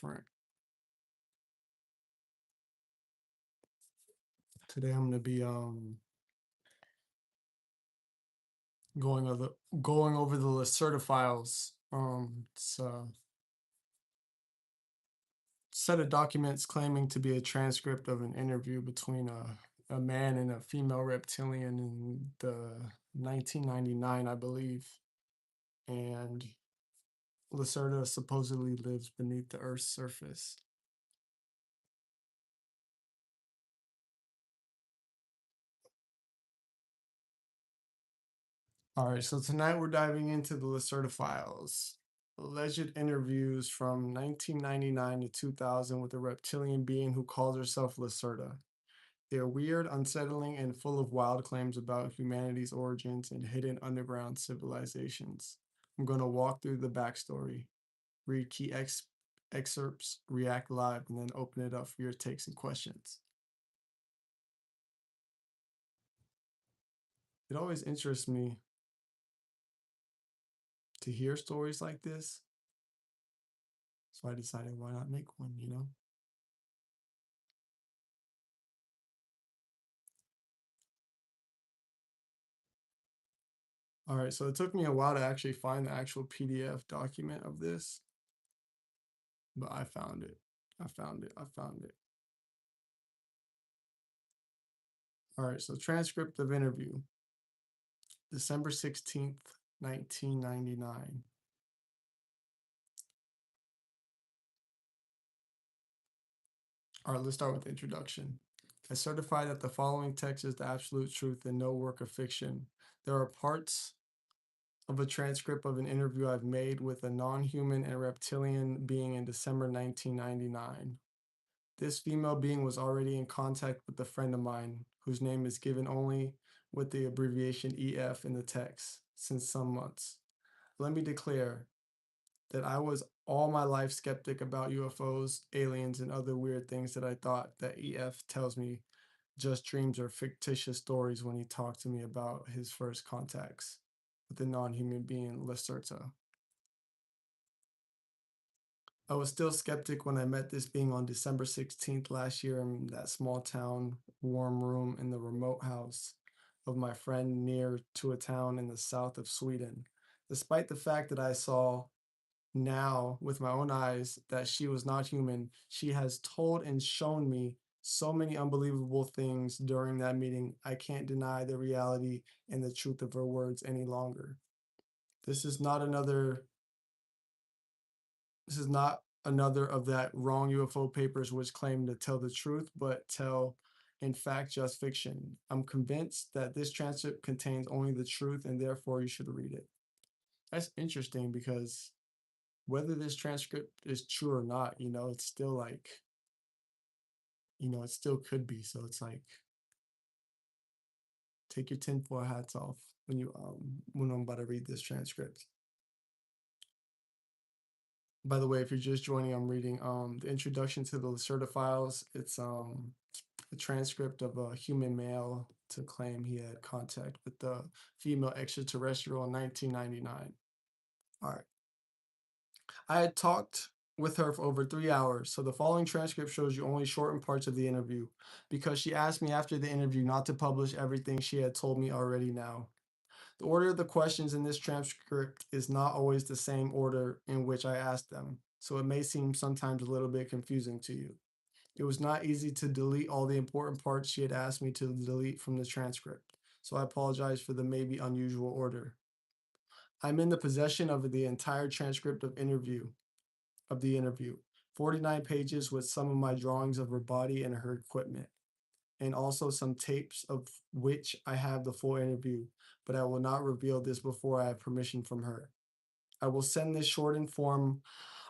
different. Today I'm gonna be going over the Lucerta Files. It's a set of documents claiming to be a transcript of an interview between a man and a female reptilian in the 1999, I believe. And Lucerta supposedly lives beneath the Earth's surface. All right, so tonight we're diving into the Lucerta Files, alleged interviews from 1999 to 2000 with a reptilian being who calls herself Lucerta. They're weird, unsettling, and full of wild claims about humanity's origins and hidden underground civilizations. I'm going to walk through the backstory, read key excerpts, react live, and then open it up for your takes and questions. It always interests me to hear stories like this, so I decided why not make one, you know? All right, so it took me a while to actually find the actual PDF document of this, but I found it. I found it. I found it. All right, so transcript of interview, December 16th, 1999. All right, let's start with the introduction. I certify that the following text is the absolute truth and no work of fiction. There are parts of a transcript of an interview I've made with a non-human and reptilian being in December 1999. This female being was already in contact with a friend of mine, whose name is given only with the abbreviation EF in the text, since some months. Let me declare that I was all my life skeptic about UFOs, aliens, and other weird things that I thought that EF tells me just dreams or fictitious stories when he talked to me about his first contacts with the non-human being Lucerta. I was still skeptic when I met this being on December 16th last year in that small town warm room in the remote house of my friend near to a town in the south of Sweden. Despite the fact that I saw now with my own eyes that she was not human, she has told and shown me so many unbelievable things during that meeting. I can't deny the reality and the truth of her words any longer. This is not another This is not another of that wrong UFO papers which claim to tell the truth, but tell, in fact, just fiction. I'm convinced that this transcript contains only the truth and therefore you should read it. That's interesting because whether this transcript is true or not, it's still like, it still could be. So it's like, take your tinfoil hats off when I'm about to read this transcript. By the way, if you're just joining, I'm reading the introduction to the Lucerta Files. It's a transcript of a human male to claim he had contact with the female extraterrestrial in 1999. All right. I had talked with her for over 3 hours, so the following transcript shows you only shortened parts of the interview because she asked me after the interview not to publish everything she had told me already now. The order of the questions in this transcript is not always the same order in which I asked them, so it may seem sometimes a little bit confusing to you. It was not easy to delete all the important parts she had asked me to delete from the transcript, so I apologize for the maybe unusual order. I'm in the possession of the entire transcript of the interview, 49 pages with some of my drawings of her body and her equipment, and also some tapes of which I have the full interview, but I will not reveal this before I have permission from her. I will send this shortened form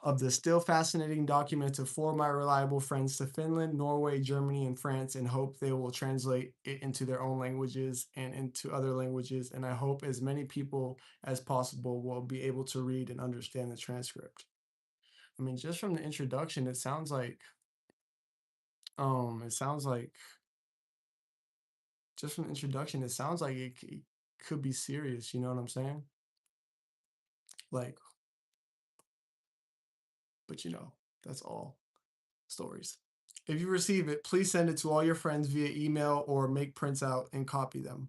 of the still fascinating document to four of my reliable friends to Finland, Norway, Germany, and France, and hope they will translate it into their own languages and into other languages. And I hope as many people as possible will be able to read and understand the transcript. I mean, just from the introduction, it sounds like, um, it sounds like, just from the introduction, it sounds like it could be serious. You know what I'm saying? Like, but That's all stories. If you receive it, please send it to all your friends via email or make prints out and copy them.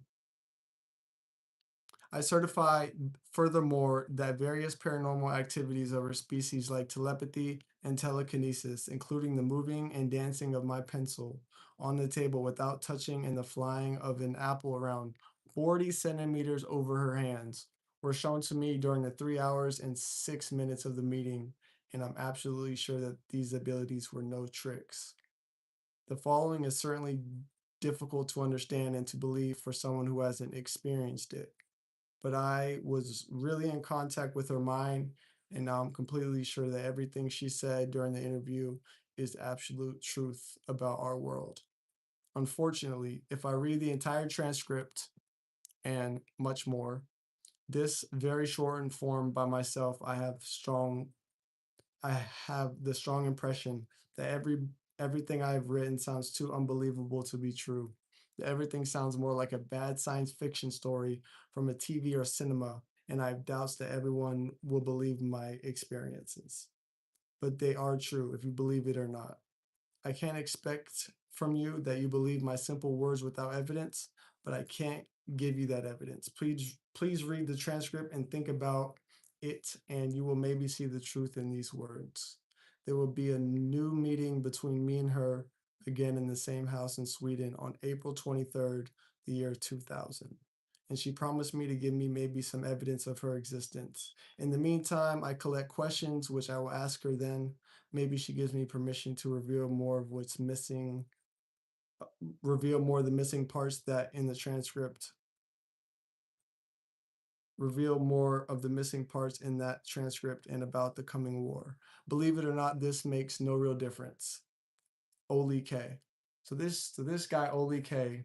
I certify, furthermore, that various paranormal activities of our species, like telepathy and telekinesis, including the moving and dancing of my pencil on the table without touching and the flying of an apple around 40 centimeters over her hands, were shown to me during the 3 hours and 6 minutes of the meeting, and I'm absolutely sure that these abilities were no tricks. The following is certainly difficult to understand and to believe for someone who hasn't experienced it, but I was really in contact with her mind, and now I'm completely sure that everything she said during the interview is absolute truth about our world. Unfortunately, if I read the entire transcript and much more, this very shortened form by myself, I have the strong impression that everything I've written sounds too unbelievable to be true. That everything sounds more like a bad science fiction story from a TV or cinema, and I have doubts that everyone will believe my experiences. But they are true if you believe it or not. I can't expect from you that you believe my simple words without evidence, but I can't give you that evidence. Please read the transcript and think about it, and you will maybe see the truth in these words. There will be a new meeting between me and her again in the same house in Sweden on April 23rd, the year 2000. And she promised me to give me maybe some evidence of her existence. In the meantime, I collect questions, which I will ask her then. Maybe she gives me permission to reveal more of what's missing, reveal more of the missing parts that in the transcript, reveal more of the missing parts in that transcript and about the coming war. Believe it or not, this makes no real difference. Oli K. So this guy Oli K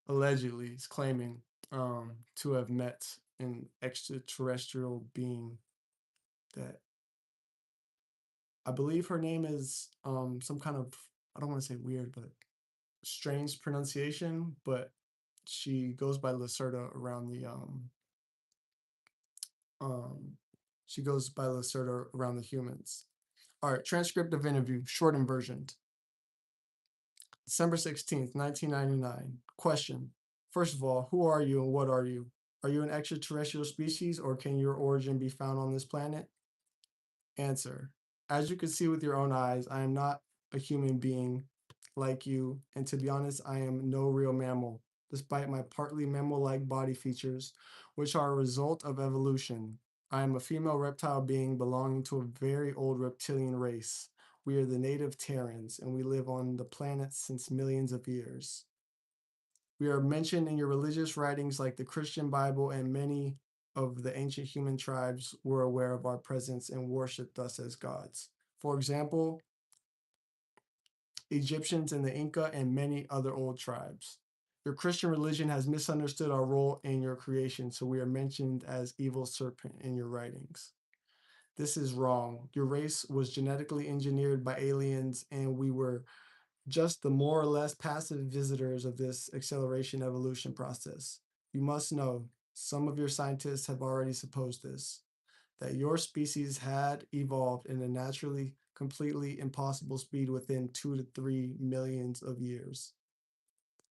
allegedly is claiming to have met an extraterrestrial being that I believe her name is some kind of, I don't want to say weird, but strange pronunciation, but she goes by Lucerta around the um she goes by Lucerta around the humans. All right, transcript of interview, shortened version. December 16th, 1999. Question. First of all, who are you and what are you? Are you an extraterrestrial species or can your origin be found on this planet? Answer. As you can see with your own eyes, I am not a human being like you, and to be honest, I am no real mammal, despite my partly mammal-like body features, which are a result of evolution. I am a female reptile being belonging to a very old reptilian race. We are the native Terrans, and we live on the planet since millions of years. We are mentioned in your religious writings like the Christian Bible, and many of the ancient human tribes were aware of our presence and worshipped us as gods. For example, Egyptians and the Inca and many other old tribes. Your Christian religion has misunderstood our role in your creation, so we are mentioned as evil serpent in your writings. This is wrong. Your race was genetically engineered by aliens, and we were just the more or less passive visitors of this acceleration evolution process. You must know, some of your scientists have already supposed this, that your species had evolved in a naturally completely impossible speed within 2 to 3 millions of years.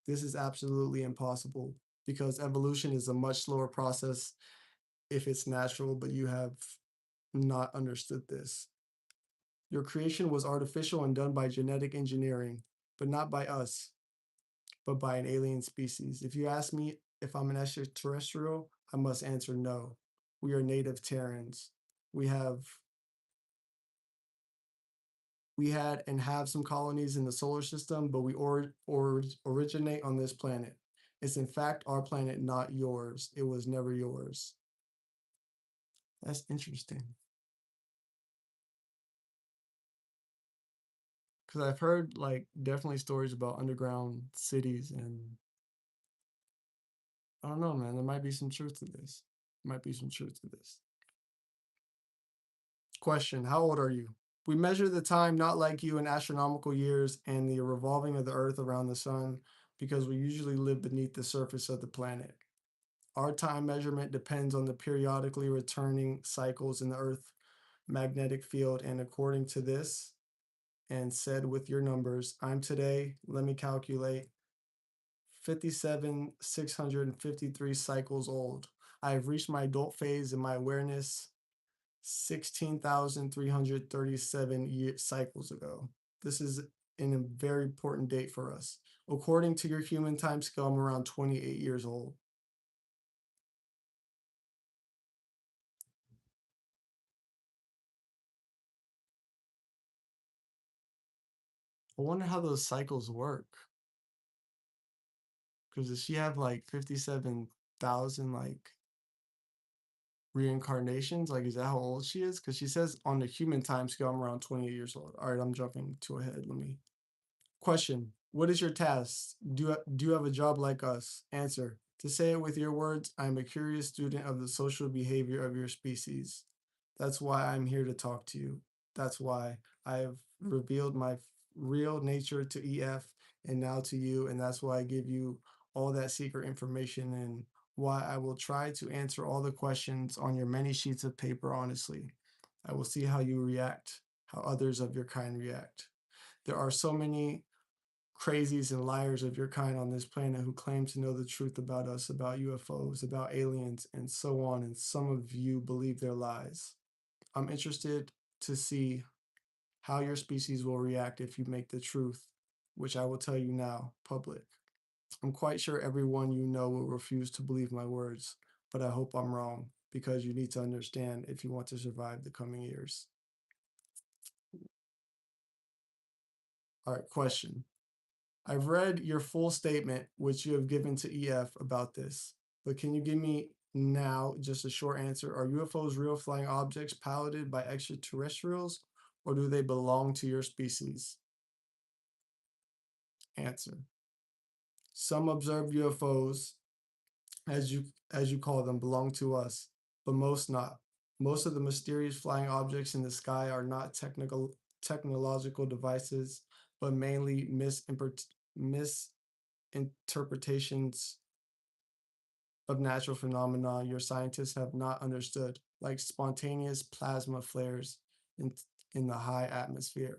This is absolutely impossible because evolution is a much slower process if it's natural, but you have not understood this. Your creation was artificial and done by genetic engineering, but not by us, but by an alien species. If you ask me if I'm an extraterrestrial, I must answer no. We are native Terrans. We have we had and have some colonies in the solar system, but we originate on this planet. It's in fact our planet, not yours. It was never yours. That's interesting. Because I've heard like definitely stories about underground cities, and I don't know, man. There might be some truth to this. Might be some truth to this. Question. How old are you? We measure the time not like you in astronomical years and the revolving of the Earth around the sun because we usually live beneath the surface of the planet. Our time measurement depends on the periodically returning cycles in the Earth magnetic field, and according to this, and said with your numbers, I'm today, let me calculate, 57,653 cycles old. I have reached my adult phase in my awareness 16,337 cycles ago. This is a very important date for us. According to your human time scale, I'm around 28 years old. I wonder how those cycles work. Because does she have like 57,000 like reincarnations? Like, is that how old she is? Because she says on the human time scale, I'm around 28 years old. All right, I'm jumping too ahead. Let me. Question: what is your task? Do you have a job like us? Answer: to say it with your words, I am a curious student of the social behavior of your species. That's why I'm here to talk to you. That's why I have revealed my real nature to EF and now to you, and that's why I give you all that secret information and why I will try to answer all the questions on your many sheets of paper honestly. I will see how you react, how others of your kind react. There are so many crazies and liars of your kind on this planet who claim to know the truth about us, about UFOs, about aliens, and so on, and some of you believe their lies. I'm interested to see how your species will react if you make the truth, which I will tell you now, public. I'm quite sure everyone you know will refuse to believe my words, but I hope I'm wrong because you need to understand if you want to survive the coming years. All right, question. I've read your full statement, which you have given to EF about this, but can you give me now just a short answer? Are UFOs real flying objects piloted by extraterrestrials, or do they belong to your species? Answer. Some observed UFOs, as you call them, belong to us, but most not. Most of the mysterious flying objects in the sky are not technological devices, but mainly misinterpretations of natural phenomena your scientists have not understood, like spontaneous plasma flares in, in the high atmosphere.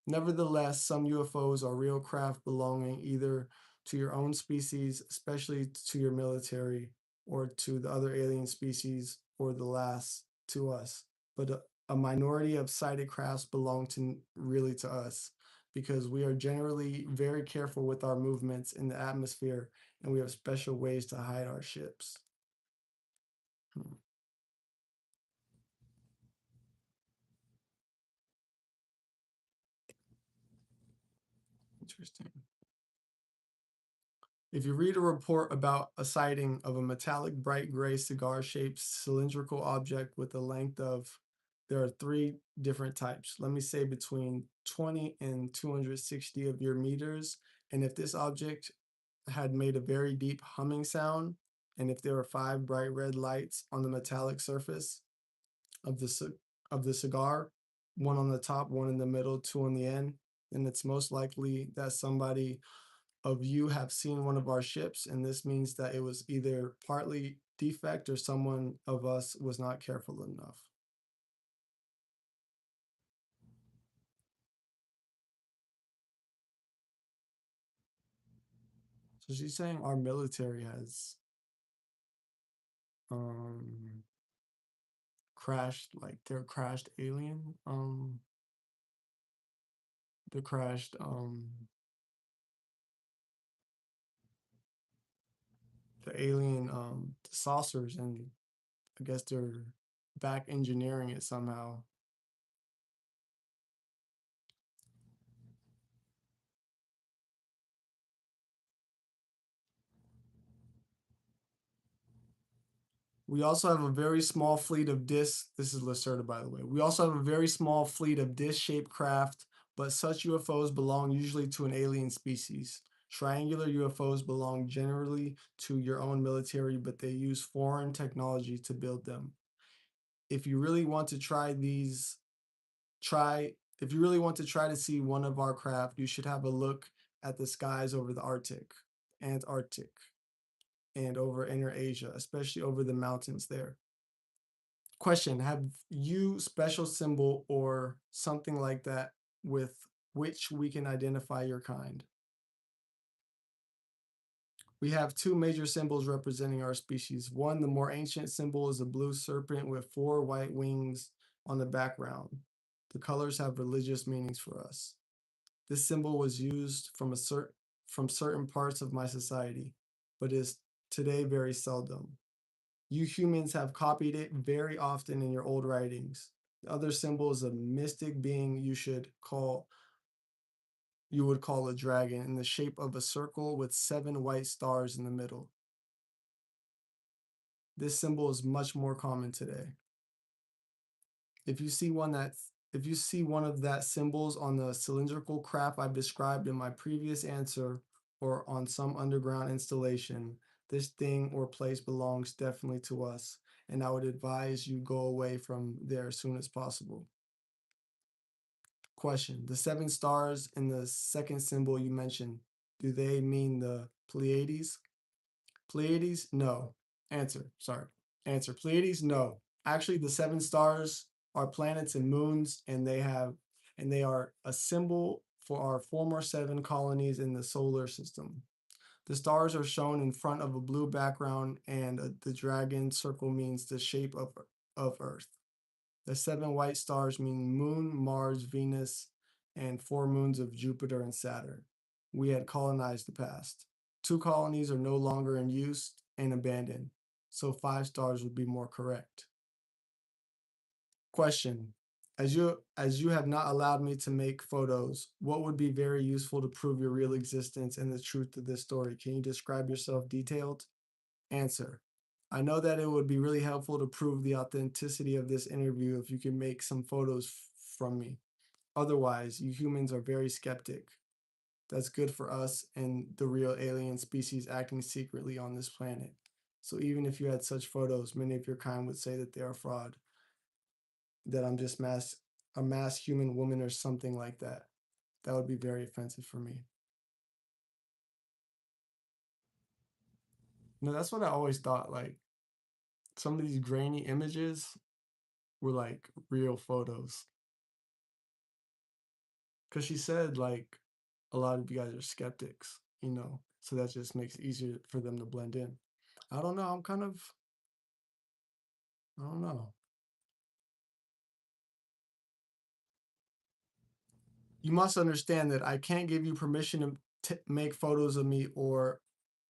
Nevertheless, some UFOs are real craft belonging either to your own species, especially to your military, or to the other alien species, or the last to us. But a minority of sighted crafts belong to really to us because we are generally very careful with our movements in the atmosphere and we have special ways to hide our ships. Hmm, interesting. If you read a report about a sighting of a metallic bright gray cigar shaped cylindrical object with a length of, there are three different types, let me say between 20 and 260 of your meters. And if this object had made a very deep humming sound, and if there were five bright red lights on the metallic surface of the cigar, one on the top, one in the middle, two on the end, then it's most likely that somebody of you have seen one of our ships, and this means that it was either partly defect or someone of us was not careful enough. So she's saying our military has um crashed, like they're crashed alien, the crashed the alien saucers, and I guess they're back engineering it somehow. We also have a very small fleet of disc. This is Lucerta, by the way. We also have a very small fleet of disc-shaped craft, but such UFOs belong usually to an alien species. Triangular UFOs belong generally to your own military, but they use foreign technology to build them. If you really want to try these, try if you really want to try to see one of our craft, you should have a look at the skies over the Arctic, Antarctic, and over Inner Asia, especially over the mountains there. Question: have you special symbol or something like that with which we can identify your kind? We have two major symbols representing our species. One, the more ancient symbol, is a blue serpent with four white wings on the background. The colors have religious meanings for us. This symbol was used from certain parts of my society, but is today very seldom. You humans have copied it very often in your old writings. The other symbol is a mystic being you would call a dragon in the shape of a circle with seven white stars in the middle. This symbol is much more common today. If you see one that's if you see one of that symbols on the cylindrical craft I've described in my previous answer or on some underground installation, this thing or place belongs definitely to us, and I would advise you go away from there as soon as possible. Question: the seven stars in the second symbol you mentioned, do they mean the Pleiades? Pleiades? No. Answer. Sorry. Answer. Pleiades? No. Actually, the seven stars are planets and moons, and they are a symbol for our former seven colonies in the solar system. The stars are shown in front of a blue background, and the dragon circle means the shape of Earth. The seven white stars mean Moon, Mars, Venus, and four moons of Jupiter and Saturn. We had colonized the past. Two colonies are no longer in use and abandoned, so five stars would be more correct. Question: as you have not allowed me to make photos, what would be very useful to prove your real existence and the truth of this story? Can you describe yourself detailed? Answer: I know that it would be really helpful to prove the authenticity of this interview if you can make some photos from me. Otherwise, you humans are very skeptic. That's good for us and the real alien species acting secretly on this planet. So even if you had such photos, many of your kind would say that they are fraud, that I'm just a mass human woman or something like that. That would be very offensive for me. No, that's what I always thought. Like some of these grainy images were like real photos. Because she said like a lot of you guys are skeptics, so that just makes it easier for them to blend in. I don't know. I don't know. You must understand that I can't give you permission to make photos of me or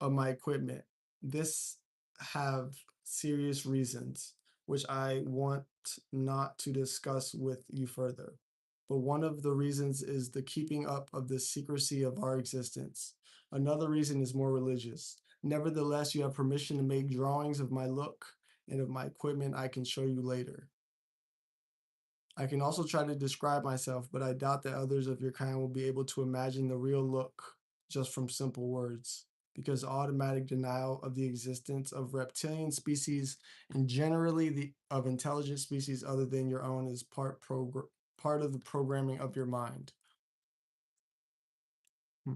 of my equipment. This have serious reasons, which I want not to discuss with you further. But one of the reasons is the keeping up of the secrecy of our existence. Another reason is more religious. Nevertheless, you have permission to make drawings of my look and of my equipment I can show you later. I can also try to describe myself, but I doubt that others of your kind will be able to imagine the real look just from simple words, because automatic denial of the existence of reptilian species and generally the of intelligent species other than your own is part of the programming of your mind. Hmm.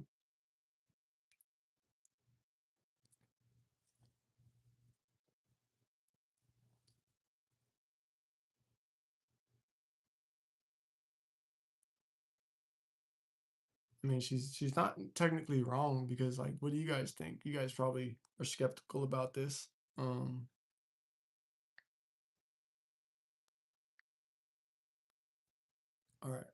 I mean, she's not technically wrong because like, what do you guys think? You guys probably are skeptical about this. Um, all right.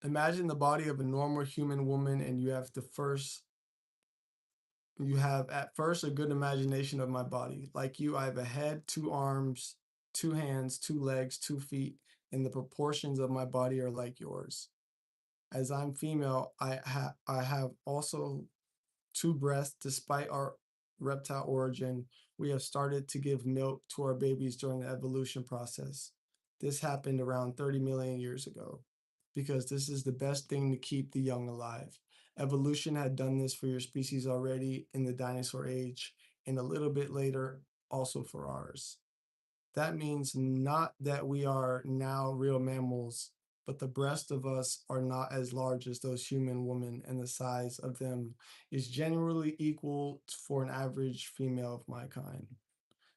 Imagine the body of a normal human woman, and you have at first a good imagination of my body. Like you, I have a head, two arms, two hands, two legs, 2 feet, and the proportions of my body are like yours. As I'm female, I have also two breasts. Despite our reptile origin, we have started to give milk to our babies during the evolution process. This happened around 30 million years ago because this is the best thing to keep the young alive. Evolution had done this for your species already in the dinosaur age, and a little bit later, also for ours. That means not that we are now real mammals, but the breasts of us are not as large as those human women, and the size of them is generally equal for an average female of my kind.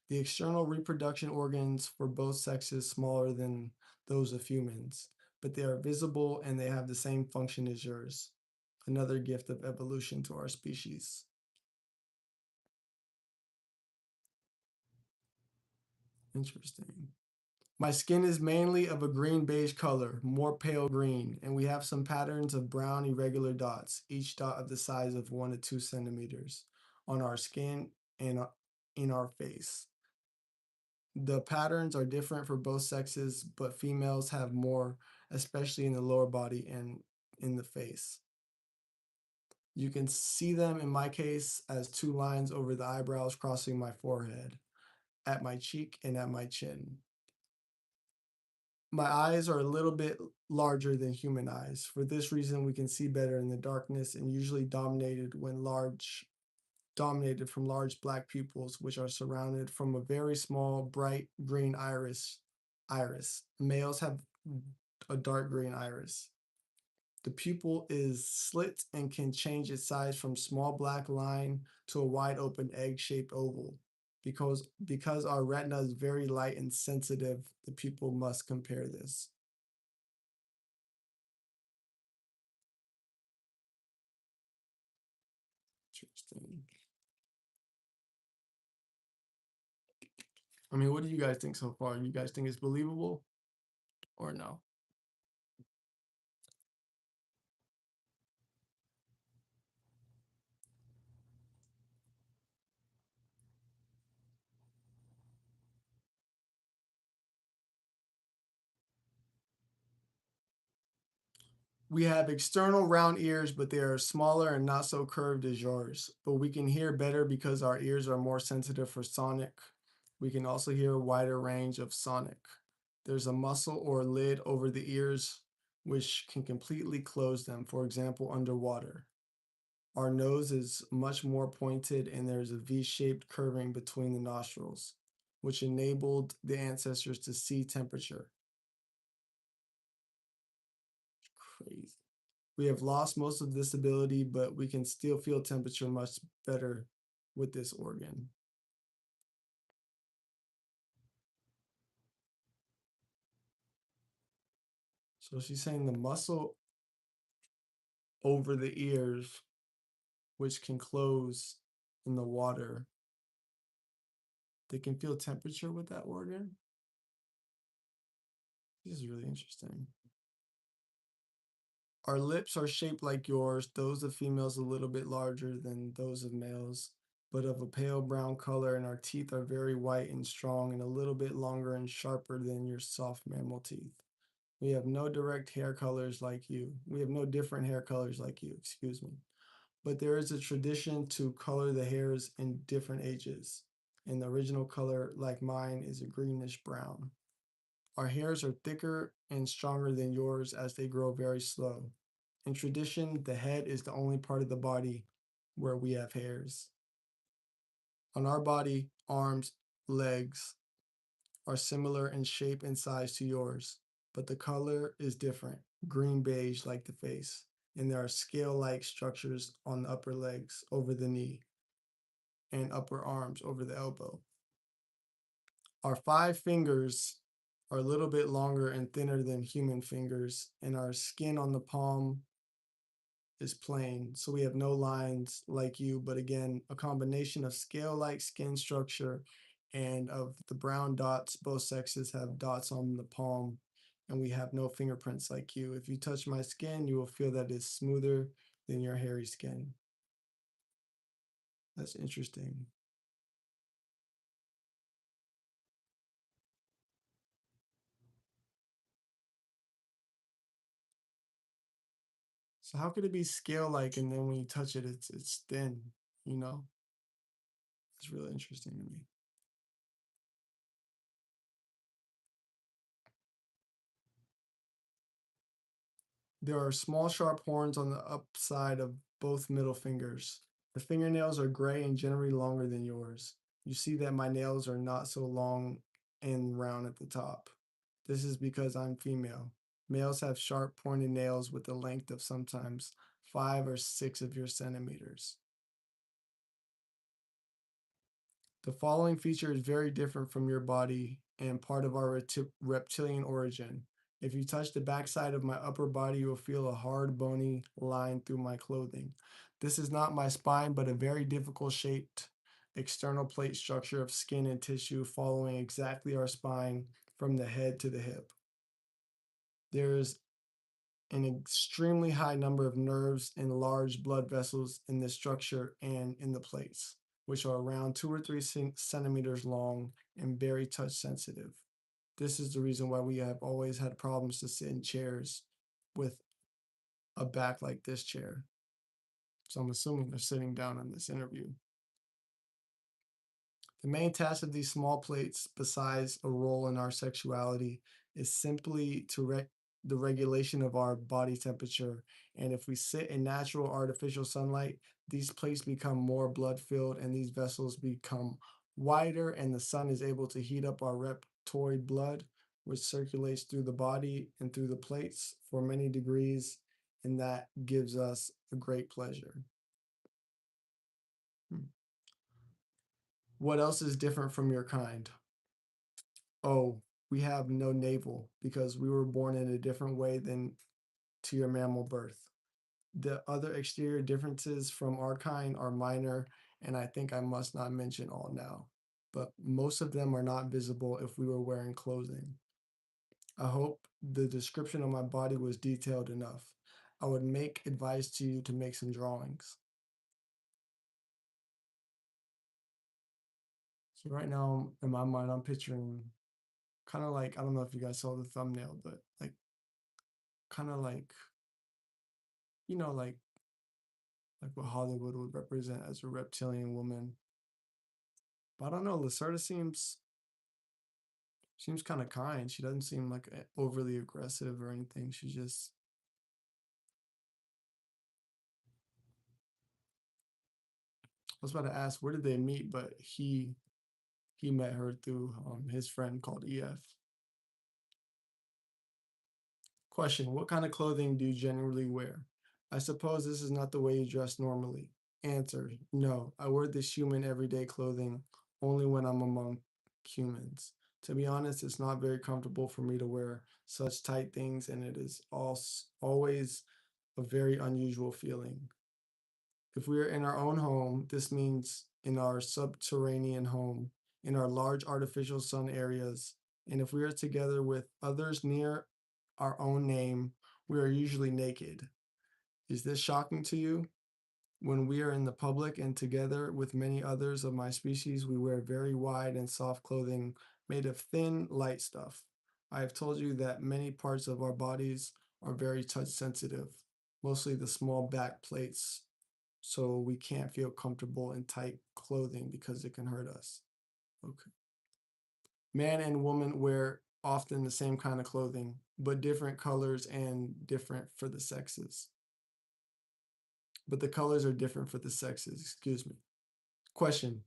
The external reproduction organs for both sexes smaller than those of humans, but they are visible and they have the same function as yours. Another gift of evolution to our species. Interesting. My skin is mainly of a green beige color, more pale green, and we have some patterns of brown irregular dots, each dot of the size of 1 to 2 centimeters, on our skin and in our face. The patterns are different for both sexes, but females have more, especially in the lower body and in the face. You can see them in my case as two lines over the eyebrows crossing my forehead, at my cheek, and at my chin. My eyes are a little bit larger than human eyes. For this reason, we can see better in the darkness and usually dominated from large black pupils, which are surrounded from a very small, bright green iris. Males have a dark green iris. The pupil is slit and can change its size from small black line to a wide open egg-shaped oval. Because our retina is very light and sensitive, the pupil must compare this. Interesting. I mean, what do you guys think so far? You guys think it's believable or no? We have external round ears, but they are smaller and not so curved as yours. But we can hear better because our ears are more sensitive for sonic. We can also hear a wider range of sonic. There's a muscle or lid over the ears which can completely close them, for example, underwater. Our nose is much more pointed and there's a V-shaped curving between the nostrils, which enabled the ancestors to see temperature. Crazy. We have lost most of this ability, but we can still feel temperature much better with this organ. So she's saying the muscle over the ears, which can close in the water, they can feel temperature with that organ. This is really interesting. Our lips are shaped like yours, those of females a little bit larger than those of males, but of a pale brown color, and our teeth are very white and strong and a little bit longer and sharper than your soft mammal teeth. We have no direct hair colors like you. We have no different hair colors like you, excuse me. But there is a tradition to color the hairs in different ages. And the original color, like mine, is a greenish brown. Our hairs are thicker and stronger than yours as they grow very slow. In tradition, the head is the only part of the body where we have hairs. On our body, arms, legs are similar in shape and size to yours, but the color is different, green beige like the face, and there are scale-like structures on the upper legs over the knee and upper arms over the elbow. Our 5 fingers are a little bit longer and thinner than human fingers, and our skin on the palm is plain, so we have no lines like you, but again, a combination of scale-like skin structure and of the brown dots. Both sexes have dots on the palm, and we have no fingerprints like you. If you touch my skin, you will feel that it's smoother than your hairy skin. That's interesting. So how could it be scale-like and then when you touch it, it's thin, you know? It's really interesting to me. There are small sharp horns on the upside of both middle fingers. The fingernails are gray and generally longer than yours. You see that my nails are not so long and round at the top. This is because I'm female. Males have sharp pointed nails with a length of sometimes 5 or 6 of your centimeters. The following feature is very different from your body and part of our reptilian origin. If you touch the backside of my upper body, you will feel a hard, bony line through my clothing. This is not my spine, but a very difficult shaped external plate structure of skin and tissue following exactly our spine from the head to the hip. There's an extremely high number of nerves and large blood vessels in this structure and in the plates, which are around 2 or 3 centimeters long and very touch sensitive. This is the reason why we have always had problems to sit in chairs with a back like this chair. So I'm assuming they're sitting down in this interview. The main task of these small plates, besides a role in our sexuality, is simply to the regulation of our body temperature. And if we sit in natural or artificial sunlight, these plates become more blood filled and these vessels become wider, and the sun is able to heat up our reptoid blood, which circulates through the body and through the plates for many degrees, and that gives us a great pleasure. Hmm. What else is different from your kind? Oh, we have no navel because we were born in a different way than to your mammal birth. The other exterior differences from our kind are minor, and I think I must not mention all now, but most of them are not visible if we were wearing clothing. I hope the description of my body was detailed enough. I would make advice to you to make some drawings. So right now, in my mind, I'm picturing kind of like, I don't know if you guys saw the thumbnail, but like kind of like, like what Hollywood would represent as a reptilian woman. But I don't know, Lucerta seems kind of kind. She doesn't seem like overly aggressive or anything. She just, I was about to ask where did they meet, but he met her through his friend called EF. Question: what kind of clothing do you generally wear? I suppose this is not the way you dress normally. Answer: no, I wear this human everyday clothing only when I'm among humans. To be honest, it's not very comfortable for me to wear such tight things, and it is always a very unusual feeling. If we are in our own home, this means in our subterranean home, in our large artificial sun areas, and if we are together with others near our own name, we are usually naked. Is this shocking to you? When we are in the public and together with many others of my species, we wear very wide and soft clothing made of thin, light stuff. I have told you that many parts of our bodies are very touch sensitive, mostly the small back plates, so we can't feel comfortable in tight clothing because it can hurt us. Okay. Man and woman wear often the same kind of clothing, but different colors and different for the sexes. But the colors are different for the sexes, excuse me. Question.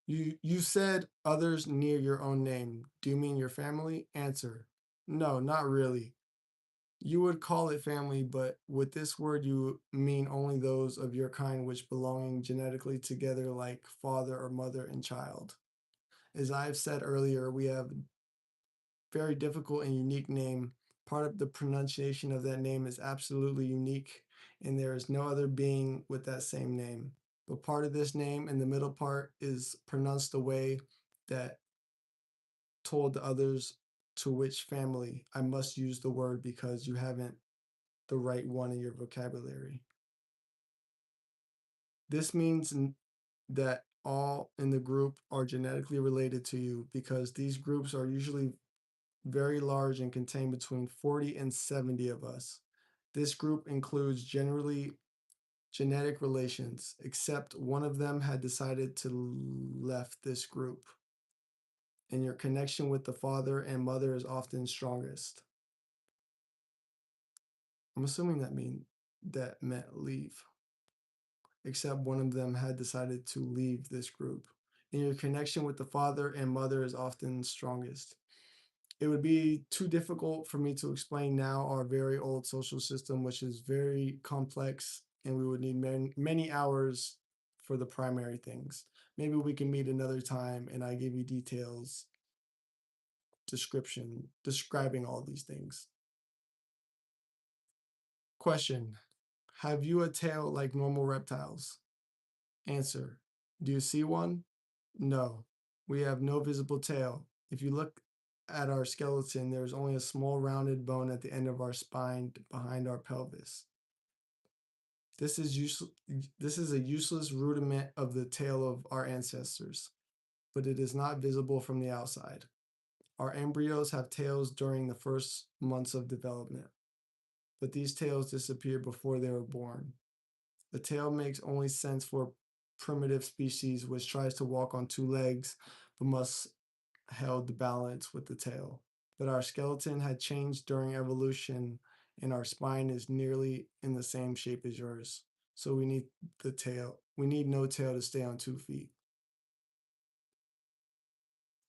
You said others near your own name. Do you mean your family? Answer. No, not really. You would call it family, but with this word you mean only those of your kind which belong genetically together like father or mother and child. As I have said earlier, we have very difficult and unique name. Part of the pronunciation of that name is absolutely unique, and there is no other being with that same name. But part of this name and the middle part is pronounced the way that told the others to which family I must use the word because you haven't the right one in your vocabulary. This means that all in the group are genetically related to you because these groups are usually very large and contain between 40 and 70 of us. This group includes generally genetic relations, except one of them had decided to left this group, and your connection with the father and mother is often strongest. I'm assuming that meant leave, except one of them had decided to leave this group, and your connection with the father and mother is often strongest. It would be too difficult for me to explain now our very old social system, which is very complex, and we would need many hours for the primary things. Maybe we can meet another time and I give you details, describing all these things. Question: have you a tail like normal reptiles? Answer: do you see one? No, we have no visible tail. If you look at our skeleton, there is only a small rounded bone at the end of our spine behind our pelvis. This is this is a useless rudiment of the tail of our ancestors, but it is not visible from the outside. Our embryos have tails during the first months of development, but these tails disappear before they are born. The tail makes only sense for primitive species which tries to walk on two legs but must held the balance with the tail. But our skeleton had changed during evolution and our spine is nearly in the same shape as yours. So we need the tail. We need no tail to stay on 2 feet.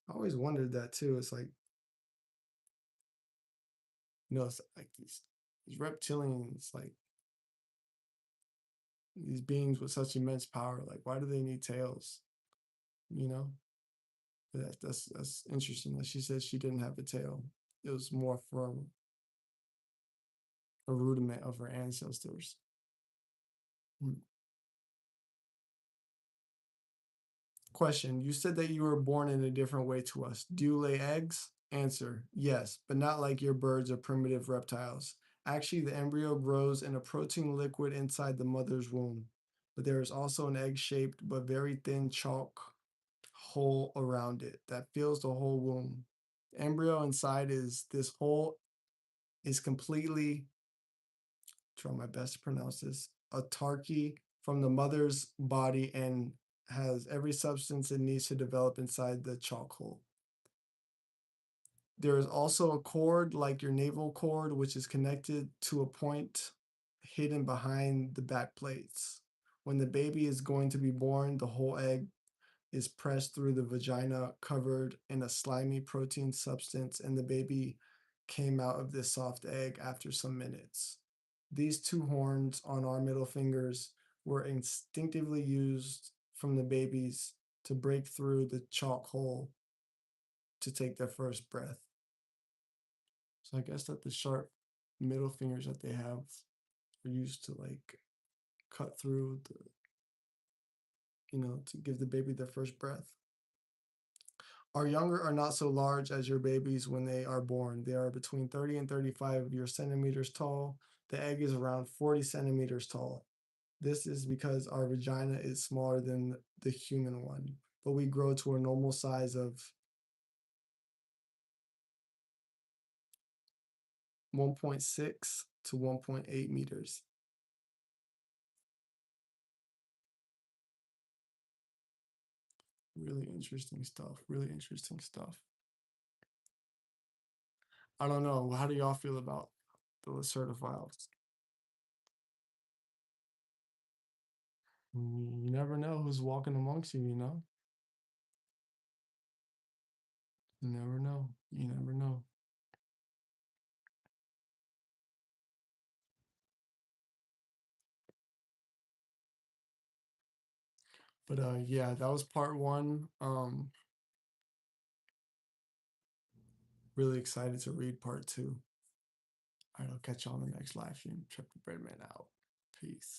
I always wondered that too. It's like, it's like these reptilians, like these beings with such immense power, like why do they need tails? You know? That's interesting that she said she didn't have a tail. It was more from a rudiment of her ancestors. Hmm. Question: you said that you were born in a different way to us. Do you lay eggs? Answer: yes, but not like your birds or primitive reptiles. Actually, the embryo grows in a protein liquid inside the mother's womb, but there is also an egg-shaped but very thin chalk hole around it that fills the whole womb. The embryo inside is this hole is completely, try my best to pronounce this, autarky from the mother's body and has every substance it needs to develop inside the chalk hole. There is also a cord like your navel cord, which is connected to a point hidden behind the back plates. When the baby is going to be born, the whole egg is pressed through the vagina covered in a slimy protein substance, and the baby came out of this soft egg after some minutes. These two horns on our middle fingers were instinctively used from the babies to break through the chalk hole to take their first breath. So I guess that the sharp middle fingers that they have are used to like cut through the, to give the baby their first breath. Our younger are not so large as your babies when they are born. They are between 30 and 35 of your centimeters tall. The egg is around 40 centimeters tall. This is because our vagina is smaller than the human one, but we grow to a normal size of 1.6 to 1.8 meters. Really interesting stuff. Really interesting stuff. I don't know. How do y'all feel about the Lucerta Files? You never know who's walking amongst you, you know? You never know. You never know. But yeah, that was part one. Really excited to read part two. All right, I'll catch you on the next live stream. Trev the Breadman out. Peace.